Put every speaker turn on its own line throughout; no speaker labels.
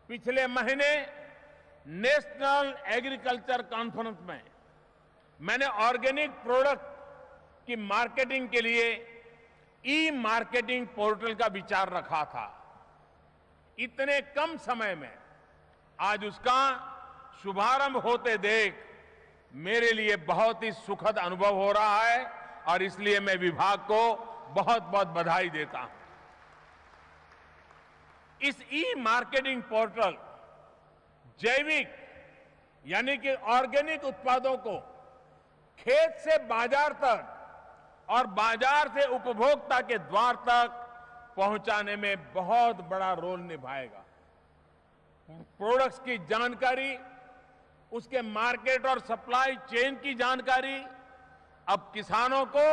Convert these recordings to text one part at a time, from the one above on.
पिछले महीने national agriculture conference में मैंने ऑर्गेनिक प्रोडक्ट की मार्केटिंग के लिए ई मार्केटिंग पोर्टल का विचार रखा था। इतने कम समय में आज उसका शुभारंभ होते देख मेरे लिए बहुत ही सुखद अनुभव हो रहा है और इसलिए मैं विभाग को बहुत बहुत बधाई देता हूं। इस ई मार्केटिंग पोर्टल जैविक यानी कि ऑर्गेनिक उत्पादों को खेत से बाजार तक और बाजार से उपभोक्ता के द्वार तक पहुंचाने में बहुत बड़ा रोल निभाएगा। प्रोडक्ट्स की जानकारी, उसके मार्केट और सप्लाई चेन की जानकारी अब किसानों को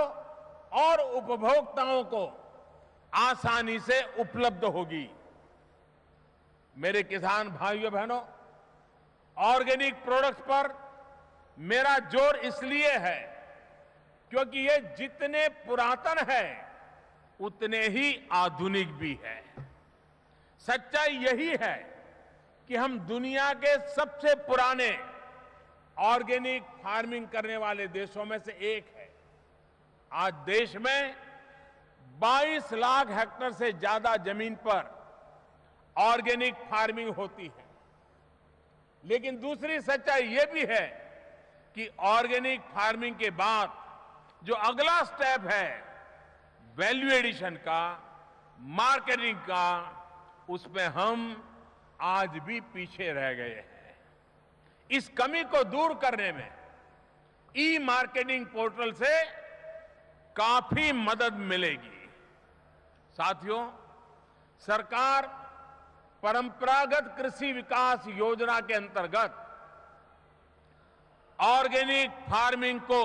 और उपभोक्ताओं को आसानी से उपलब्ध होगी। मेरे किसान भाइयों बहनों, ऑर्गेनिक प्रोडक्ट्स पर मेरा जोर इसलिए है क्योंकि ये जितने पुरातन है उतने ही आधुनिक भी है। सच्चाई यही है कि हम दुनिया के सबसे पुराने ऑर्गेनिक फार्मिंग करने वाले देशों में से एक है। आज देश में 22 लाख हेक्टेयर से ज्यादा जमीन पर ऑर्गेनिक फार्मिंग होती है। लेकिन दूसरी सच्चाई यह भी है कि ऑर्गेनिक फार्मिंग के बाद जो अगला स्टेप है वैल्यू एडिशन का, मार्केटिंग का, उसमें हम आज भी पीछे रह गए हैं। इस कमी को दूर करने में ई मार्केटिंग पोर्टल से काफी मदद मिलेगी। साथियों, सरकार परंपरागत कृषि विकास योजना के अंतर्गत ऑर्गेनिक फार्मिंग को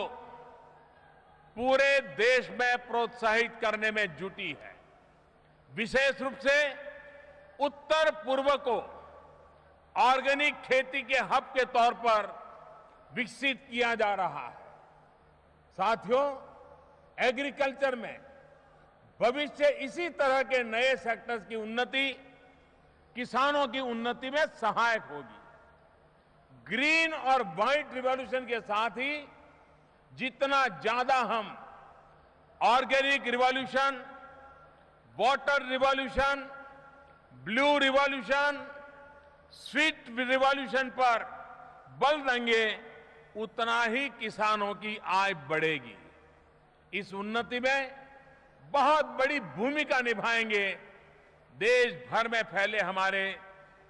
पूरे देश में प्रोत्साहित करने में जुटी है। विशेष रूप से उत्तर पूर्व को ऑर्गेनिक खेती के हब के तौर पर विकसित किया जा रहा है। साथियों, एग्रीकल्चर में भविष्य इसी तरह के नए सेक्टर्स की उन्नति किसानों की उन्नति में सहायक होगी। ग्रीन और व्हाइट रिवॉल्यूशन के साथ ही जितना ज्यादा हम organic revolution, water revolution, blue revolution, sweet revolution पर बल देंगे उतना ही किसानों की आय बढ़ेगी। इस उन्नति में बहुत बड़ी भूमिका निभाएंगे देश भर में फैले हमारे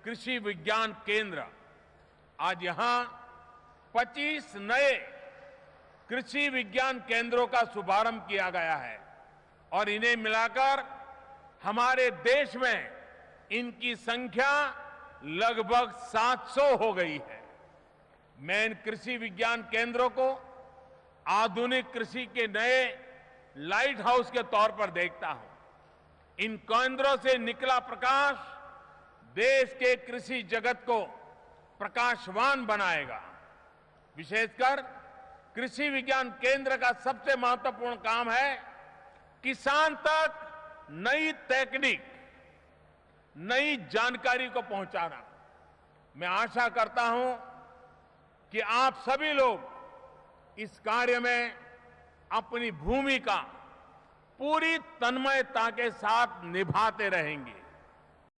कृषि विज्ञान केंद्र। आज यहां 25 नए कृषि विज्ञान केंद्रों का शुभारंभ किया गया है और इन्हें मिलाकर हमारे देश में इनकी संख्या लगभग 700 हो गई है। मैं इन कृषि विज्ञान केंद्रों को आधुनिक कृषि के नए लाइट हाउस के तौर पर देखता हूं। इन केंद्रों से निकला प्रकाश देश के कृषि जगत को प्रकाशवान बनाएगा। विशेषकर कृषि विज्ञान केंद्र का सबसे महत्वपूर्ण काम है किसान तक नई तकनीक, नई जानकारी को पहुंचाना। मैं आशा करता हूं कि आप सभी लोग इस कार्य में अपनी भूमिका पूरी तन्मयता के साथ निभाते रहेंगे।